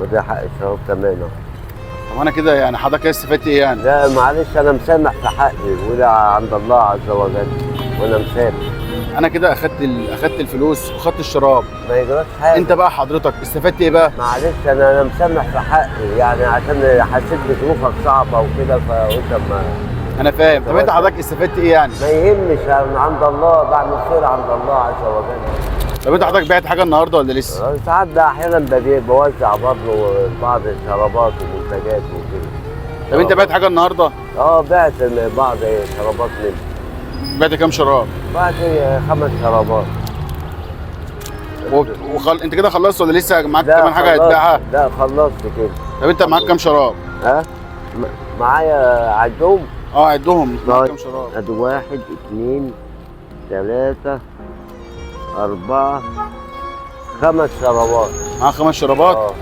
وده حق الشباب كمان اهو. طب انا كده يعني حضرتك كده استفدت ايه يعني؟ لا معلش انا مسامح في حقي وده عند الله عز وجل وانا مسامح. انا كده اخدت الفلوس واخدت الشراب. ما يجراش حاجه. انت بقى حضرتك استفدت ايه بقى؟ معلش انا مسامح في حقي يعني عشان حسيت بظروفك صعبه وكده فقلت اما. انا فاهم. طب انت حضرتك استفدت ايه يعني؟ ما يهمش أنا عند الله بعمل خير عند الله عز وجل. طب انت حضرتك بعت حاجه النهارده ولا لسه؟ ساعات ده احيانا بوزع برضه بعض الشرابات ومنتجات وكده. طب انت بعت حاجه النهارده؟ بعت بعض شرابات منه. بعت كام شراب؟ بعت 5 شرابات. انت كده خلصت ولا لسه معاك لا كمان حاجه خلصت. هتبيعها؟ لا خلصت كده. طب انت معاك كام شراب؟ معايا عدهم. عدهم معاك كام شراب؟ ادي 1 2 3 4 5 شرابات. معاك 5 شرابات؟